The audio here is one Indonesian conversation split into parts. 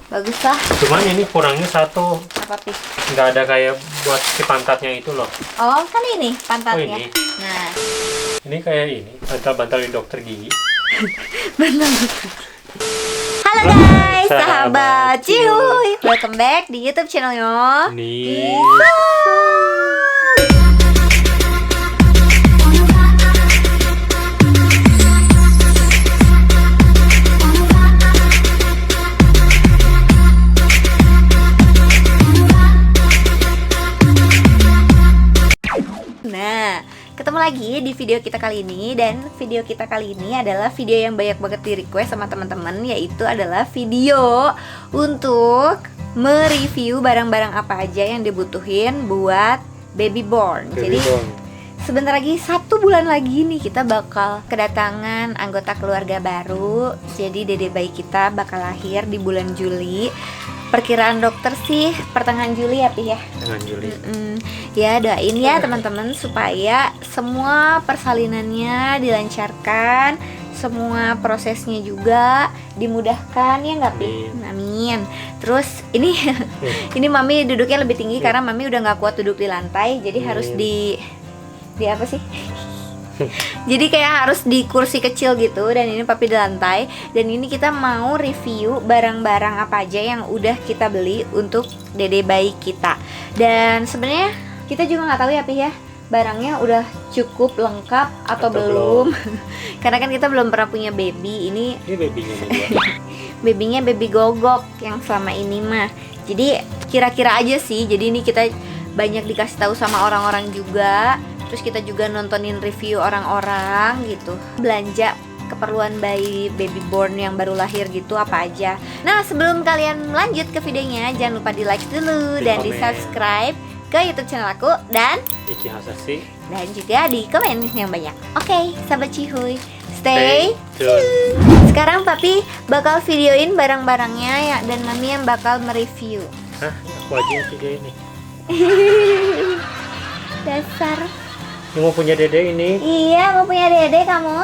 Bagus lah. Cuman ini kurangnya satu. Apa sih? Nggak ada kayak buat si pantatnya itu loh. Oh, kan ini pantatnya. Oh, ini. Nah, Ini kayak ini, bantal-bantal di dokter gigi. benar. Halo guys, Sahabat sahabat Cihuy. Cihuy. Welcome back di YouTube channelnya. Nih. Nah, ketemu lagi di video kita kali ini. Dan video kita kali ini adalah video yang banyak banget di request sama teman-teman, yaitu adalah video untuk mereview barang-barang apa aja yang dibutuhin buat baby born. Jadi sebentar lagi 1 bulan lagi nih kita bakal kedatangan anggota keluarga baru. Jadi dede bayi kita bakal lahir di bulan Juli. Perkiraan dokter sih pertengahan Juli ya, Pi ya. Dengan Juli. Ya doain ya teman-teman supaya semua persalinannya dilancarkan, semua prosesnya juga dimudahkan ya nggak, Pi? Amin. Terus ini ini Mami duduknya lebih tinggi karena Mami udah nggak kuat duduk di lantai, jadi harus di apa sih? Jadi kayak harus di kursi kecil gitu. Dan ini Papi di lantai. Dan ini kita mau review barang-barang apa aja yang udah kita beli untuk dede bayi kita. Dan sebenarnya kita juga nggak tahu ya, Pi ya, barangnya udah cukup lengkap atau belum. Karena kan kita belum pernah punya baby. Ini babynya nih dia. babynya baby gogok yang selama ini mah. Jadi kira-kira aja sih. Jadi ini kita banyak dikasih tahu sama orang-orang juga. Terus kita juga nontonin review orang-orang gitu. Belanja keperluan bayi baby born yang baru lahir gitu apa aja. Nah, sebelum kalian lanjut ke videonya, jangan lupa di like dulu dan di subscribe ke YouTube channel aku dan Iki Hasasi. dan juga di komen yang banyak. Oke, sahabat Cihuy, stay tune. Sekarang Papi bakal videoin barang-barangnya ya, dan Mami yang bakal mereview. Hah, aku aja yang video ini. Dasar. Ini mau punya dede ini. Iya, mau punya dede kamu?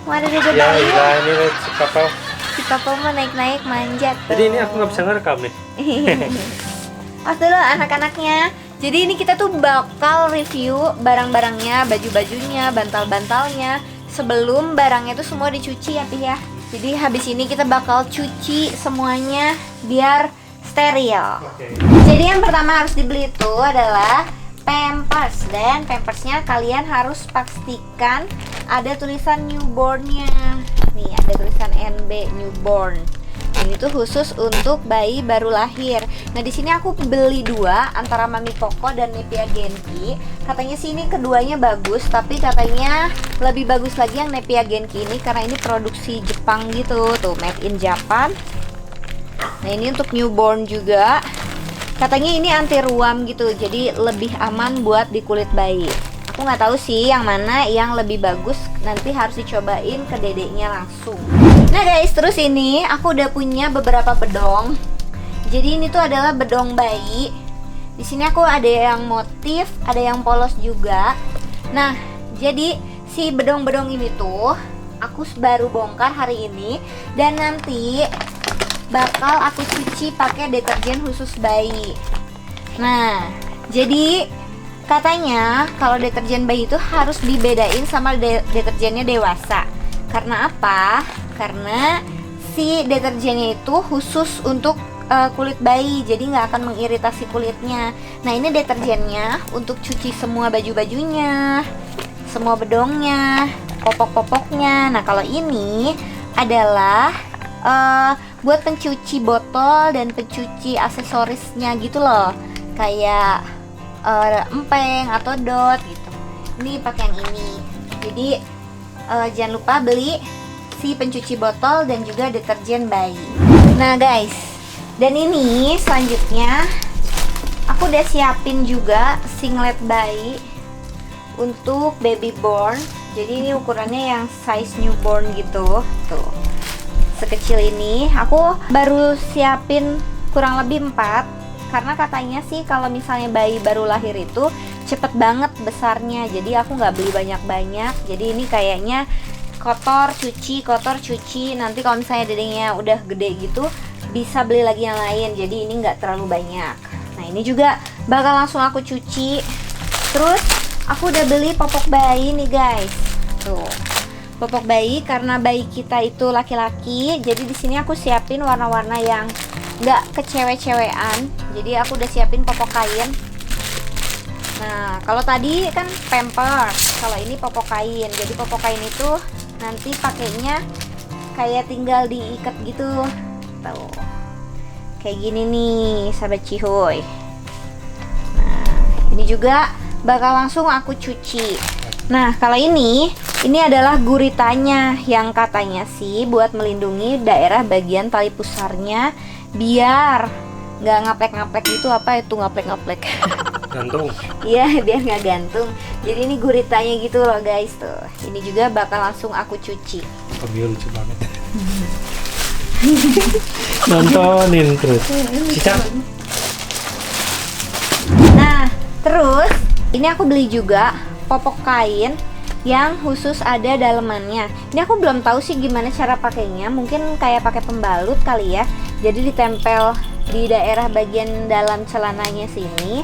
Mau ada dede Ya, bayi? iya, ini si papa. Si papa mau naik-naik manjat tuh. Jadi ini aku nggak bisa ngerekam nih. Pas dulu anak-anaknya. Jadi ini kita tuh bakal review barang-barangnya, baju-bajunya, bantal-bantalnya sebelum barangnya tuh semua dicuci ya, Pi ya. Jadi habis ini kita bakal cuci semuanya biar steril. Oke. Jadi yang pertama harus dibeli itu adalah Pampers. Dan Pampersnya kalian harus pastikan ada tulisan newbornnya. Nih ada tulisan NB newborn. Ini tuh khusus untuk bayi baru lahir. Nah di sini aku beli 2 antara Mami Koko dan Nepia Genki. Katanya sih ini keduanya bagus, tapi katanya lebih bagus lagi yang Nepia Genki ini karena ini produksi Jepang gitu, tuh made in Japan. Nah ini untuk newborn juga. Katanya ini anti ruam gitu, jadi lebih aman buat di kulit bayi. Aku nggak tahu sih yang mana yang lebih bagus, nanti harus dicobain ke dedeknya langsung. Nah guys, terus ini aku udah punya beberapa bedong. Jadi ini tuh adalah bedong bayi. Di sini aku ada yang motif, ada yang polos juga. Nah, jadi si bedong-bedong ini tuh aku baru bongkar hari ini dan nanti bakal aku cuci pakai deterjen khusus bayi. Nah, jadi katanya kalau deterjen bayi itu harus dibedain sama deterjennya dewasa. Karena apa? Karena si deterjennya itu khusus untuk kulit bayi, jadi nggak akan mengiritasi kulitnya. Nah ini deterjennya untuk cuci semua baju-bajunya, semua bedongnya, popok-popoknya. Nah kalau ini adalah buat pencuci botol dan pencuci aksesorisnya gitu loh, kayak empeng atau dot gitu. Ini pakai yang ini. Jadi jangan lupa beli si pencuci botol dan juga deterjen bayi. Nah guys, dan ini selanjutnya aku udah siapin juga singlet bayi untuk baby born. Jadi ini ukurannya yang size newborn gitu, tuh sekecil ini. Aku baru siapin kurang lebih 4 karena katanya sih kalau misalnya bayi baru lahir itu cepet banget besarnya, jadi aku nggak beli banyak-banyak. Jadi ini kayaknya kotor cuci, nanti kalau misalnya dedenya udah gede gitu bisa beli lagi yang lain. Jadi ini nggak terlalu banyak. Nah ini juga bakal langsung aku cuci. Terus aku udah beli popok bayi nih guys. Tuh, popok bayi karena bayi kita itu laki-laki. Jadi di sini aku siapin warna-warna yang nggak kecewe-cewean. Jadi aku udah siapin popok kain. Nah kalau tadi kan pampers, kalau ini popok kain. Jadi popok kain itu nanti pakainya kayak tinggal diikat gitu. Tuh, kayak gini nih sahabat Cihoy. Nah ini juga bakal langsung aku cuci. Nah kalau ini adalah guritanya yang katanya sih buat melindungi daerah bagian tali pusarnya biar nggak ngaplek-ngaplek gitu. Apa itu ngaplek-ngaplek? Gantung. Iya biar nggak gantung. Jadi ini guritanya gitu loh guys. Tuh ini juga bakal langsung aku cuci. Oh, dia lucu banget. Nontonin terus. Cica. Nah terus ini aku beli juga popok kain yang khusus ada dalemannya. Ini aku belum tahu sih gimana cara pakainya. Mungkin kayak pakai pembalut kali ya. Jadi ditempel di daerah bagian dalam celananya sini.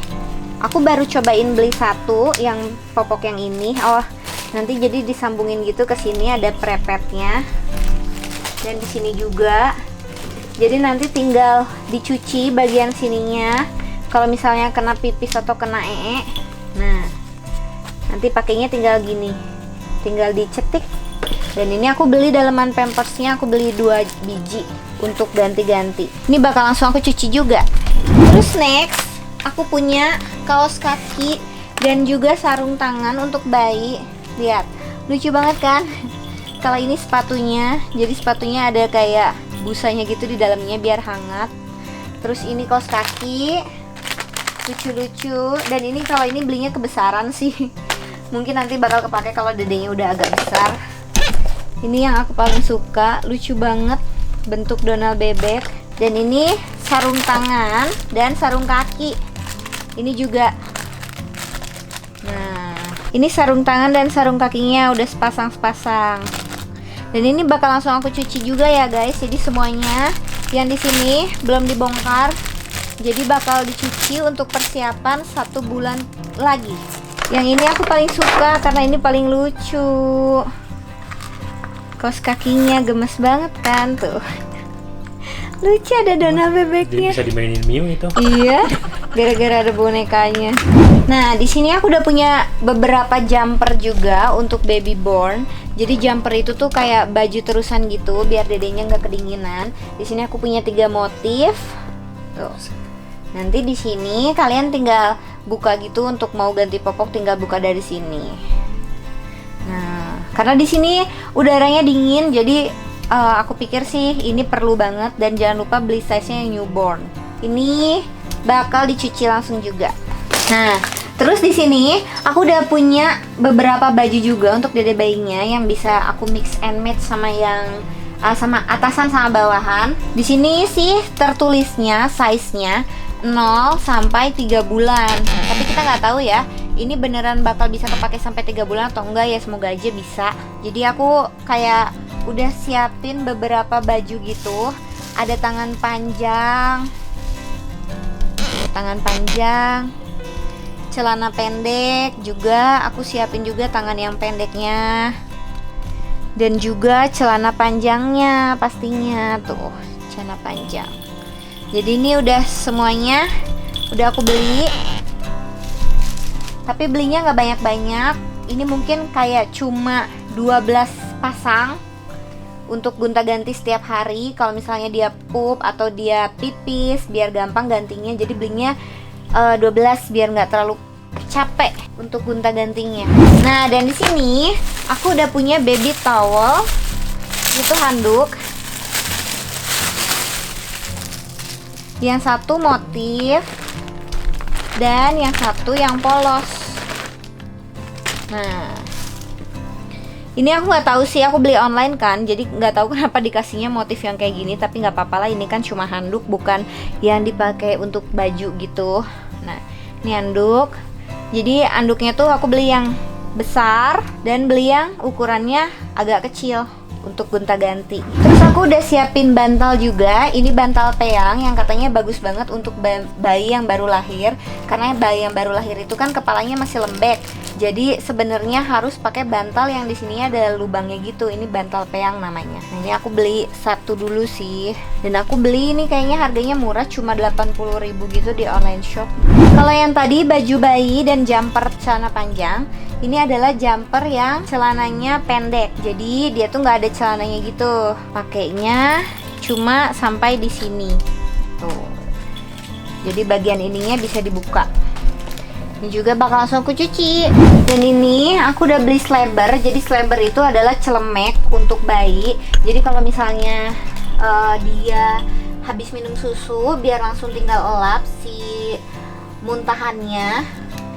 Aku baru cobain beli satu yang popok yang ini. Oh, nanti jadi disambungin gitu ke sini ada prepetnya. Dan di sini juga. Jadi nanti tinggal dicuci bagian sininya. Kalau misalnya kena pipis atau kena ee. Nah, nanti pakainya tinggal gini. Tinggal dicetik. Dan ini aku beli daleman pampersnya, aku beli 2 biji untuk ganti-ganti. Ini bakal langsung aku cuci juga. Terus next, aku punya kaos kaki dan juga sarung tangan untuk bayi. Lihat, lucu banget kan? Kalau ini sepatunya, jadi sepatunya ada kayak busanya gitu di dalamnya biar hangat. Terus ini kaos kaki, lucu-lucu. Dan ini kalau ini belinya kebesaran sih. Mungkin nanti bakal kepake kalau dedenya udah agak besar. Ini yang aku paling suka, lucu banget, bentuk Donald bebek. Dan ini sarung tangan dan sarung kaki. Ini juga. Nah, ini sarung tangan dan sarung kakinya udah sepasang-sepasang. Dan ini bakal langsung aku cuci juga ya guys. Jadi semuanya yang di sini belum dibongkar. Jadi bakal dicuci untuk persiapan 1 bulan lagi. Yang ini aku paling suka karena ini paling lucu. Kaos kakinya gemes banget kan tuh. Lucu ada Donald bebeknya. Dia bisa dimainin Miu itu. Iya, gara-gara ada bonekanya. Nah, di sini aku udah punya beberapa jumper juga untuk baby born. Jadi jumper itu tuh kayak baju terusan gitu, biar dedenya nggak kedinginan. Di sini aku punya 3 motif. Tuh. Nanti di sini kalian tinggal buka gitu untuk mau ganti popok, tinggal buka dari sini. Nah, karena di sini udaranya dingin, jadi aku pikir sih ini perlu banget. Dan jangan lupa beli size-nya yang newborn. Ini bakal dicuci langsung juga. Nah, terus di sini aku udah punya beberapa baju juga untuk dede bayinya yang bisa aku mix and match sama yang sama atasan sama bawahan. Di sini sih tertulisnya size-nya 0 sampai 3 bulan. Tapi kita nggak tahu ya, ini beneran bakal bisa kepake sampai 3 bulan atau enggak ya, semoga aja bisa. Jadi aku kayak udah siapin beberapa baju gitu. Ada tangan panjang, celana pendek juga aku siapin juga tangan yang pendeknya. Dan juga celana panjangnya pastinya tuh, celana panjang. Jadi ini udah semuanya udah aku beli. Tapi belinya nggak banyak-banyak. Ini mungkin kayak cuma 12 pasang untuk gonta-ganti setiap hari. Kalau misalnya dia pup atau dia pipis, biar gampang gantinya. Jadi belinya 12 biar nggak terlalu capek untuk gonta-gantinya. Nah, dan di sini aku udah punya baby towel. Itu handuk. Yang satu motif dan yang satu yang polos. Nah, ini aku nggak tahu sih, aku beli online kan, jadi nggak tahu kenapa dikasihnya motif yang kayak gini. Tapi nggak apa-apa lah, ini kan cuma handuk, bukan yang dipakai untuk baju gitu. Nah, ini handuk. Jadi handuknya tuh aku beli yang besar dan beli yang ukurannya agak kecil untuk gonta-ganti. Terus aku udah siapin bantal juga. Ini bantal peyang yang katanya bagus banget untuk bayi yang baru lahir. Karena bayi yang baru lahir itu kan kepalanya masih lembek. Jadi sebenarnya harus pakai bantal yang di sini ada lubangnya gitu. Ini bantal peyang namanya. Nah, ini aku beli satu dulu sih. Dan aku beli ini kayaknya harganya murah, cuma 80.000 gitu di online shop. Kalau yang tadi baju bayi dan jumper celana panjang, ini adalah jumper yang celananya pendek. Jadi dia tuh nggak ada celananya gitu. Pakainya cuma sampai di sini. Tuh. Jadi bagian ininya bisa dibuka. Ini juga bakal langsung aku cuci. Dan ini aku udah beli slabber. Jadi slabber itu adalah celemek untuk bayi. Jadi kalau misalnya dia habis minum susu, biar langsung tinggal elap si muntahannya.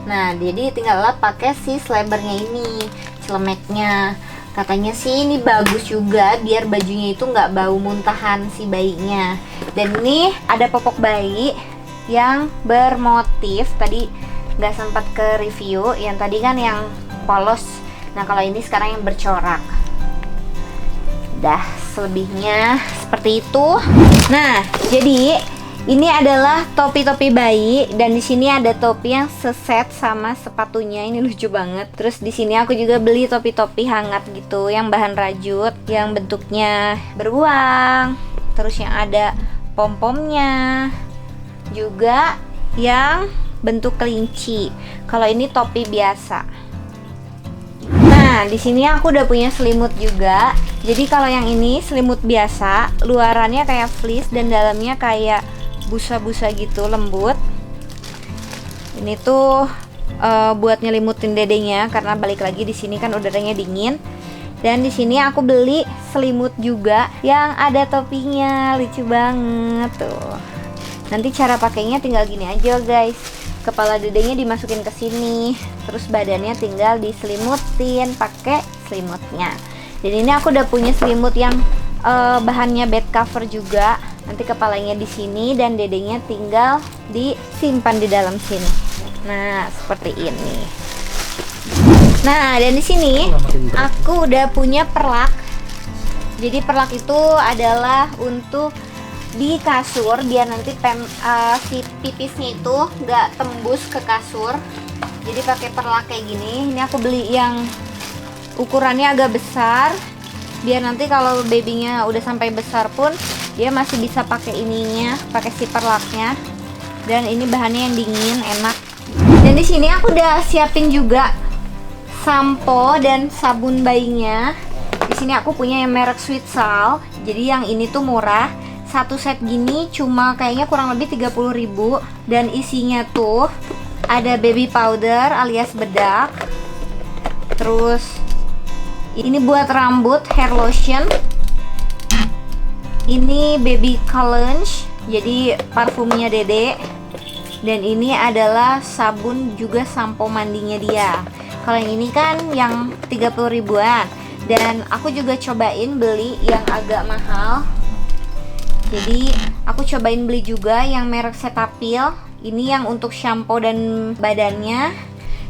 Nah, jadi tinggal elap pakai si slabbernya ini, celemeknya. Katanya sih ini bagus juga biar bajunya itu nggak bau muntahan si bayinya. Dan ini ada popok bayi yang bermotif. Tadi nggak sempat ke review, yang tadi kan yang polos. Nah, kalau ini sekarang yang bercorak. Dah, selebihnya seperti itu. Nah, jadi ini adalah topi-topi bayi dan di sini ada topi yang seset sama sepatunya. Ini lucu banget. Terus di sini aku juga beli topi-topi hangat gitu yang bahan rajut, yang bentuknya beruang. Terus yang ada pom-pomnya. Juga yang bentuk kelinci. Kalau ini topi biasa. Nah, di sini aku udah punya selimut juga. Jadi kalau yang ini selimut biasa, luarannya kayak fleece dan dalamnya kayak busa-busa gitu, lembut. Ini tuh buat nyelimutin dedenya karena balik lagi di sini kan udaranya dingin. Dan di sini aku beli selimut juga yang ada topinya, lucu banget tuh. Nanti cara pakainya tinggal gini aja, guys. Kepala dedenya dimasukin ke sini, terus badannya tinggal diselimutin pakai selimutnya. Dan ini aku udah punya selimut yang bahannya bed cover juga. Nanti kepalanya di sini dan dedenya tinggal disimpan di dalam sini. Nah, seperti ini. Nah, dan di sini aku udah punya perlak. Jadi perlak itu adalah untuk di kasur biar nanti si pipisnya itu nggak tembus ke kasur. Jadi pakai perlak kayak gini. Ini aku beli yang ukurannya agak besar biar nanti kalau babynya udah sampai besar pun dia masih bisa pakai ininya, pakai si perlaknya. Dan ini bahannya yang dingin, enak. Dan di sini aku udah siapin juga sampo dan sabun bayinya. Di sini aku punya yang merek Sweet Salt. Jadi yang ini tuh murah. Satu set gini cuma kayaknya kurang lebih 30.000 dan isinya tuh ada baby powder alias bedak. Terus ini buat rambut, hair lotion. Ini baby cologne, jadi parfumnya Dede. Dan ini adalah sabun juga sampo mandinya dia. Kalau yang ini kan yang 30 ribuan. Dan aku juga cobain beli yang agak mahal. Jadi aku cobain beli juga yang merek Cetaphil. Ini yang untuk shampoo dan badannya.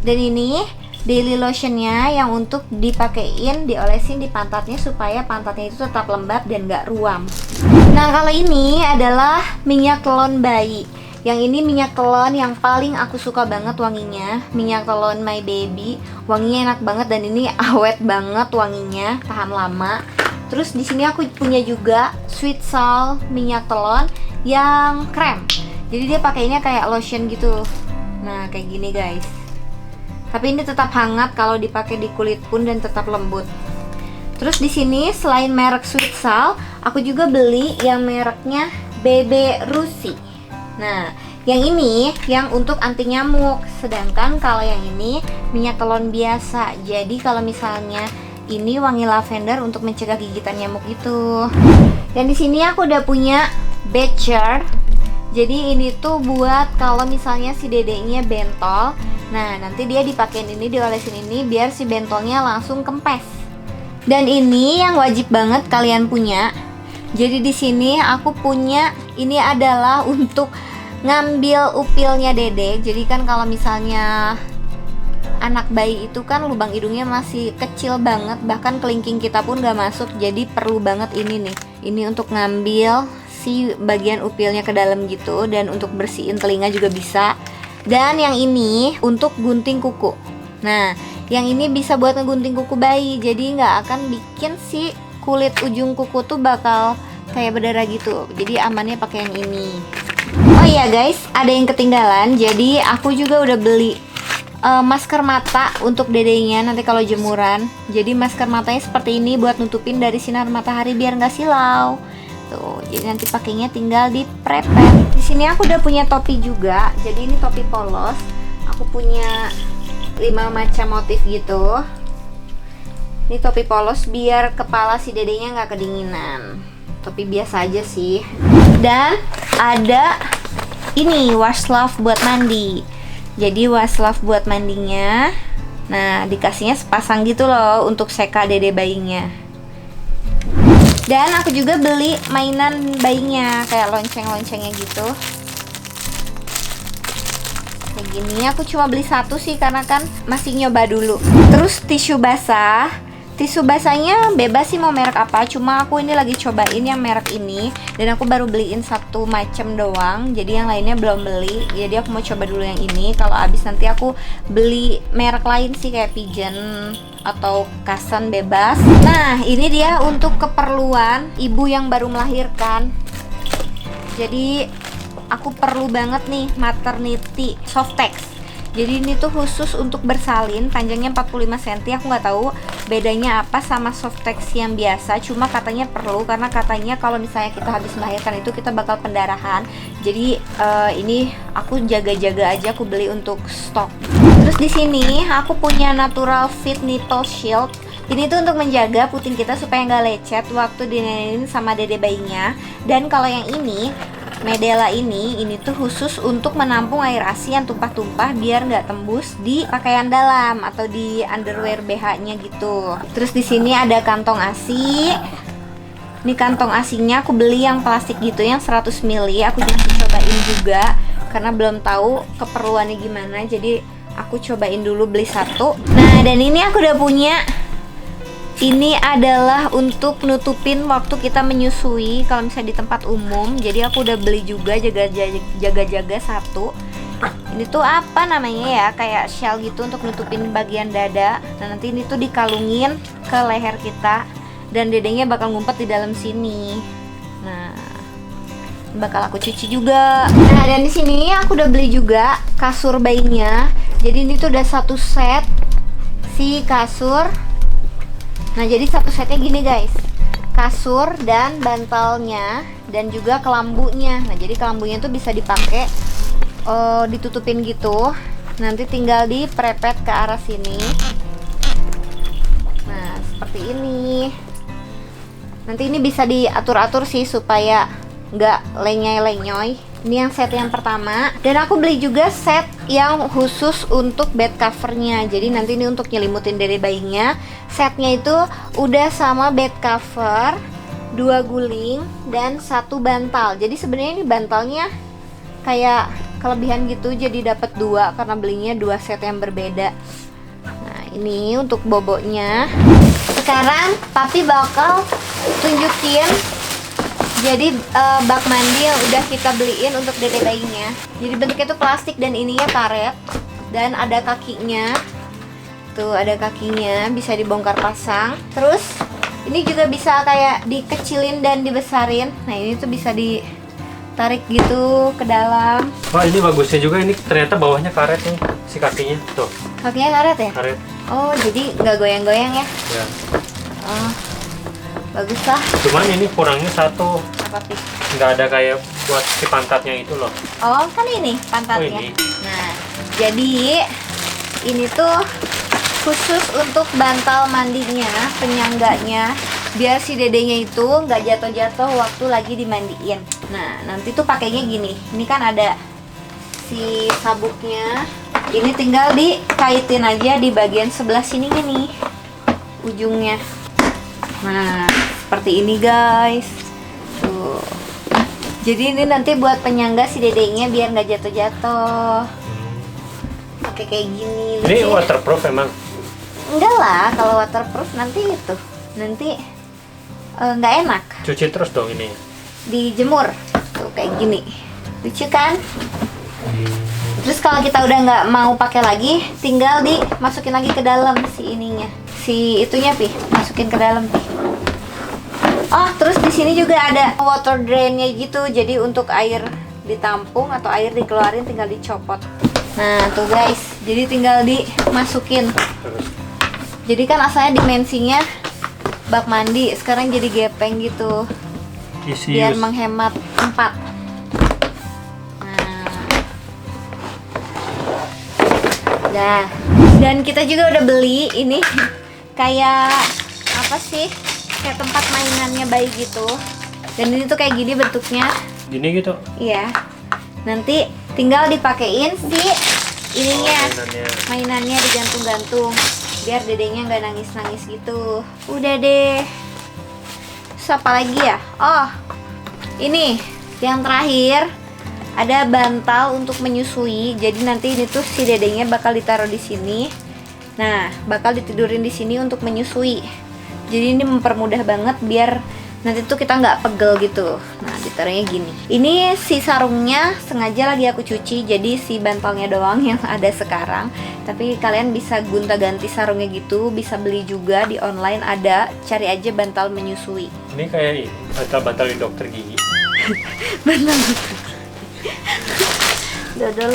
Dan ini daily lotionnya yang untuk dipakein, diolesin di pantatnya supaya pantatnya itu tetap lembab dan gak ruam. Nah, kalau ini adalah minyak telon bayi. Yang ini minyak telon yang paling aku suka banget wanginya. Minyak telon My Baby. Wanginya enak banget dan ini awet banget wanginya, tahan lama. Terus di sini aku punya juga Sweet Salt minyak telon yang krem. Jadi dia pakainya kayak lotion gitu. Nah, kayak gini, guys. Tapi ini tetap hangat kalau dipakai di kulit pun dan tetap lembut. Terus di sini selain merek Sweet Salt, aku juga beli yang mereknya Bebe Rusi. Nah, yang ini yang untuk anti nyamuk. Sedangkan kalau yang ini minyak telon biasa. Jadi kalau misalnya ini wangi lavender untuk mencegah gigitan nyamuk itu. Dan di sini aku udah punya Becher. Jadi ini tuh buat kalau misalnya si dedeknya bentol. Nah, nanti dia dipakein ini, diolesin ini biar si bentolnya langsung kempes. Dan ini yang wajib banget kalian punya. Jadi di sini aku punya, ini adalah untuk ngambil upilnya Dede. Jadi kan kalau misalnya anak bayi itu kan lubang hidungnya masih kecil banget, bahkan kelingking kita pun gak masuk. Jadi perlu banget ini nih. Ini untuk ngambil si bagian upilnya ke dalam gitu, dan untuk bersihin telinga juga bisa. Dan yang ini untuk gunting kuku. Nah, yang ini bisa buat ngegunting kuku bayi, jadi nggak akan bikin si kulit ujung kuku tuh bakal kayak berdarah gitu. Jadi amannya pakai yang ini. Oh iya guys, ada yang ketinggalan. Jadi aku juga udah beli masker mata untuk dedenya nanti kalau jemuran. Jadi masker matanya seperti ini buat nutupin dari sinar matahari biar nggak silau. Tuh, jadi nanti pakainya tinggal diprepet. Di sini aku udah punya topi juga. Jadi ini topi polos. Aku punya 5 macam motif gitu. Ini topi polos biar kepala si dedenya nggak kedinginan. Topi biasa aja sih. Dan ada ini washcloth buat mandi. Jadi washcloth buat mandinya. Nah, dikasihnya sepasang gitu loh untuk seka dede bayinya. Dan aku juga beli mainan bayinya kayak lonceng-loncengnya gitu. Kayak gini, aku cuma beli satu sih karena kan masih nyoba dulu. Terus tisu basah. Tisu basahnya bebas sih mau merek apa, cuma aku ini lagi cobain yang merek ini. Dan aku baru beliin satu macam doang, jadi yang lainnya belum beli. Jadi aku mau coba dulu yang ini, kalau habis nanti aku beli merek lain sih kayak Pigeon atau Kasan bebas. Nah, ini dia untuk keperluan ibu yang baru melahirkan. Jadi aku perlu banget nih maternity Softex. Jadi ini tuh khusus untuk bersalin, panjangnya 45 cm. Aku nggak tahu bedanya apa sama Softex yang biasa, cuma katanya perlu karena katanya kalau misalnya kita habis melahirkan itu kita bakal pendarahan. Jadi ini aku jaga-jaga aja, aku beli untuk stok. Terus di sini aku punya Natural Fit Nipple Shield. Ini tuh untuk menjaga puting kita supaya nggak lecet waktu dinenenin sama dede bayinya. Dan kalau yang ini Medela ini tuh khusus untuk menampung air ASI yang tumpah-tumpah biar nggak tembus di pakaian dalam atau di underwear BH-nya gitu. Terus di sini ada kantong ASI. Ini kantong ASI-nya aku beli yang plastik gitu yang 100 ml. Aku juga cobain juga karena belum tahu keperluannya gimana. Jadi aku cobain dulu beli satu. Nah, dan ini aku udah punya. Ini adalah untuk nutupin waktu kita menyusui kalau misalnya di tempat umum. Jadi aku udah beli juga jaga-jaga satu. Ini tuh apa namanya ya, kayak shell gitu untuk nutupin bagian dada. Nah, nanti ini tuh dikalungin ke leher kita dan dedenya bakal ngumpet di dalam sini. Nah, bakal aku cuci juga. Nah, dan di sini aku udah beli juga kasur bayinya. Jadi ini tuh udah satu set si kasur. Nah, jadi satu setnya gini guys, kasur dan bantalnya dan juga kelambunya. Nah, jadi kelambunya tuh bisa dipakai ditutupin gitu. Nanti tinggal diprepet ke arah sini. Nah, seperti ini. Nanti ini bisa diatur-atur sih supaya nggak lenyoy-lenyoy. Ini yang set yang pertama. Dan aku beli juga set yang khusus untuk bed covernya. Jadi nanti ini untuk nyelimutin dede bayinya. Setnya itu udah sama bed cover, 2 guling, dan 1 bantal. Jadi sebenarnya ini bantalnya kayak kelebihan gitu, jadi dapat 2 karena belinya 2 set yang berbeda. Nah, ini untuk boboknya. Sekarang papi bakal tunjukin jadi bak mandi yang udah kita beliin untuk dede bayinya. Jadi bentuknya tuh plastik dan ininya karet. Dan ada kakinya. Tuh ada kakinya, bisa dibongkar pasang. Terus ini juga bisa kayak dikecilin dan dibesarin. Nah, ini tuh bisa ditarik gitu ke dalam. Wah, ini bagusnya juga, ini ternyata bawahnya karet nih, si kakinya. Tuh. Kakinya karet ya? Karet. Oh, jadi nggak goyang-goyang ya? Ya. Oh, bagus lah. Cuman ini kurangnya satu. Apa sih? Nggak ada kayak buat si pantatnya itu loh. Oh, kan ini pantatnya. Oh, ini. Nah, jadi ini tuh khusus untuk bantal mandinya, penyangganya, biar si dedenya itu nggak jatuh-jatuh waktu lagi dimandiin. Nah, nanti tuh pakainya gini. Ini kan ada si sabuknya. Ini tinggal dikaitin aja di bagian sebelah sini nih, ujungnya. Nah, seperti ini guys. Tuh. Jadi ini nanti buat penyangga si dedenya biar nggak jatuh-jatuh. Pakai kayak gini. Ini waterproof emang? Enggak lah, kalau waterproof nanti itu. Nanti nggak enak. Cuci terus dong ini. Dijemur tuh kayak gini, lucu kan? Terus kalau kita udah nggak mau pakai lagi, tinggal dimasukin lagi ke dalam si ininya, si itunya Pi, masukin ke dalam Pi. Oh, terus di sini juga ada water drainnya gitu, jadi untuk air ditampung atau air dikeluarin tinggal dicopot. Nah tuh guys, jadi tinggal dimasukin. Jadi kan asalnya dimensinya bak mandi, sekarang jadi gepeng gitu. Biar menghemat tempat. Nah, dan kita juga udah beli ini kayak apa sih? Kayak tempat mainannya bayi gitu. Dan ini tuh kayak gini bentuknya. Gini gitu? Iya. Nanti tinggal dipakein si ininya, mainannya digantung-gantung biar dedenya nggak nangis-nangis gitu. Udah deh. Terus apa lagi ya? Oh, ini yang terakhir ada bantal untuk menyusui. Jadi nanti ini tuh si dedenya bakal ditaruh di sini. Nah, bakal ditidurin di sini untuk menyusui. Jadi ini mempermudah banget biar nanti tuh kita nggak pegel gitu. Nah, ditaruhnya gini. Ini si sarungnya sengaja lagi aku cuci, jadi si bantalnya doang yang ada sekarang. Tapi kalian bisa gonta-ganti sarungnya gitu, bisa beli juga di online ada. Cari aja bantal menyusui. Ini kayak ini, bantal di dokter gigi. Bantal dodol.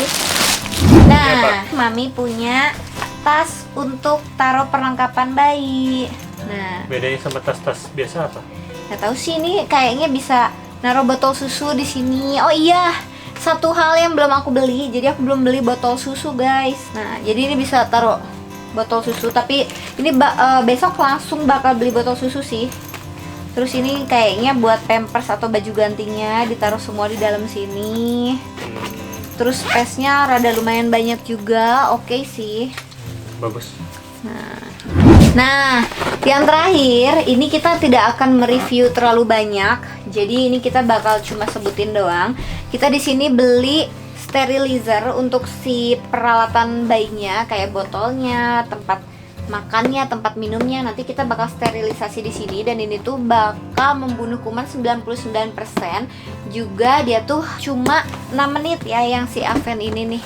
Nah, Mami punya tas untuk taruh perlengkapan bayi. Nah, bedanya sama tas-tas biasa apa? Nggak tahu sih, ini kayaknya bisa naruh botol susu di sini. Oh iya, satu hal yang belum aku beli. Jadi aku belum beli botol susu guys. Nah, jadi ini bisa taruh botol susu. Tapi ini besok langsung bakal beli botol susu sih. Terus ini kayaknya buat pampers atau baju gantinya ditaruh semua di dalam sini. Terus space-nya rada lumayan banyak juga. Oke sih. Bagus. Nah, yang terakhir ini kita tidak akan mereview terlalu banyak. Jadi ini kita bakal cuma sebutin doang. Kita di sini beli sterilizer untuk si peralatan bayinya, kayak botolnya, tempat makannya, tempat minumnya. Nanti kita bakal sterilisasi di sini dan ini tuh bakal membunuh kuman 99%. Juga dia tuh cuma 6 menit ya yang si Aven ini nih.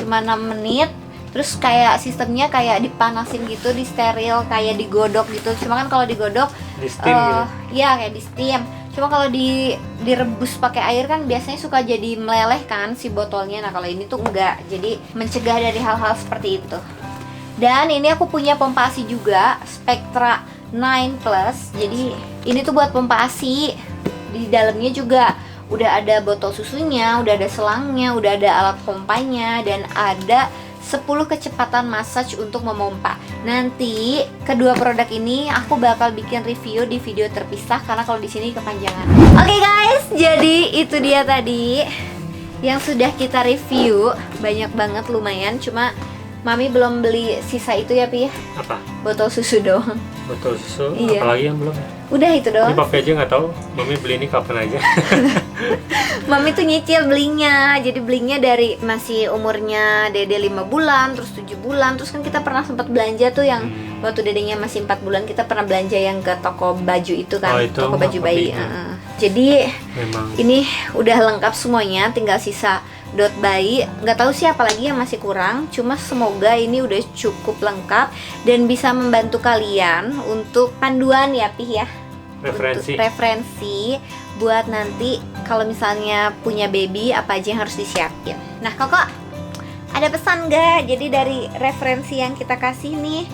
Cuma 6 menit. Terus kayak sistemnya kayak dipanasin gitu, di steril, kayak digodok gitu. Cuma kan kalau digodok Di steam gitu? Iya kayak di steam. Cuma kalau direbus pakai air kan biasanya suka jadi meleleh kan si botolnya. Nah kalau ini tuh enggak, jadi mencegah dari hal-hal seperti itu. Dan ini aku punya pompa ASI juga, Spectra 9 Plus. Jadi ini tuh buat pompa ASI. Di dalamnya juga udah ada botol susunya, udah ada selangnya, udah ada alat pompanya, dan ada 10 kecepatan massage untuk memompa. Nanti kedua produk ini aku bakal bikin review di video terpisah karena kalau di sini kepanjangan. Oke guys, jadi itu dia tadi yang sudah kita review. Banyak banget lumayan, cuma Mami belum beli sisa itu ya Pi. Apa? Botol susu doang. Botol susu, Iya. apalagi yang belum? Udah itu doang. Ini Papi aja nggak tahu, Mami beli ini kapan aja. Mami tuh nyicil belinya. Jadi belinya dari masih umurnya Dede 5 bulan, terus 7 bulan. Terus kan kita pernah sempat belanja tuh yang waktu Dedenya masih 4 bulan, kita pernah belanja yang ke toko baju itu kan, itu toko baju bayi. Papi. Jadi Memang. ini udah lengkap semuanya, tinggal sisa dot bayi. Nggak tahu sih apalagi yang masih kurang, cuma semoga ini udah cukup lengkap dan bisa membantu kalian untuk panduan ya Pih ya, Referensi. untuk referensi buat nanti kalau misalnya punya baby apa aja yang harus disiapin. Nah Koko, ada pesan nggak? Jadi dari referensi yang kita kasih nih,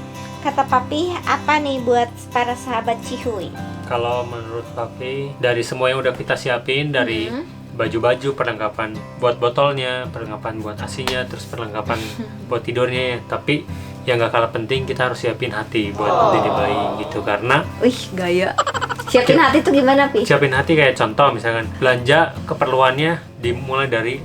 kata Papi apa nih buat para sahabat Cihuy? Kalau menurut Papi, dari semua yang udah kita siapin, dari baju-baju, perlengkapan buat botolnya, perlengkapan buat asinya, terus perlengkapan buat tidurnya. Tapi yang gak kalah penting, kita harus siapin hati buat diri bayi gitu. Karena Wih gaya. Siapin hati tuh gimana Pi? siapin hati kayak contoh misalkan belanja keperluannya dimulai dari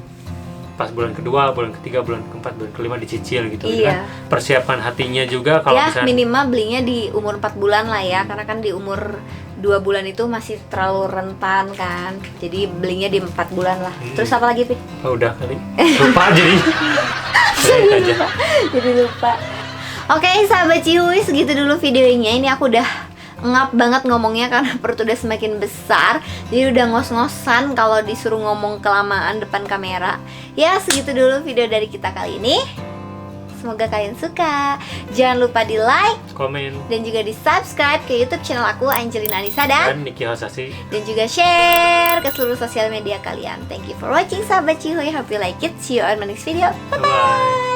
pas bulan kedua, bulan ketiga, bulan keempat, bulan kelima dicicil gitu. Iya. Kan persiapan hatinya juga kalau Ya misalkan minimal belinya di umur 4 bulan lah ya, karena kan di umur 2 bulan itu masih terlalu rentan kan. Jadi belinya di 4 bulan lah. Terus apa lagi Pi? oh, udah kali lupa jadi Itu aja. Jadi lupa. Oke sahabat Cihuy, segitu dulu videonya. Ini aku udah ngap banget ngomongnya karena perut udah semakin besar. Jadi udah ngos-ngosan kalau disuruh ngomong kelamaan depan kamera. Ya segitu dulu video dari kita kali ini. Semoga kalian suka. Jangan lupa di like, komen, dan juga di subscribe ke YouTube channel aku Angelina Anissa dan Niki Hosasi. dan juga share ke seluruh sosial media kalian. Thank you for watching sahabat Cihuy. Hope you like it. See you on my next video. Bye bye. Bye.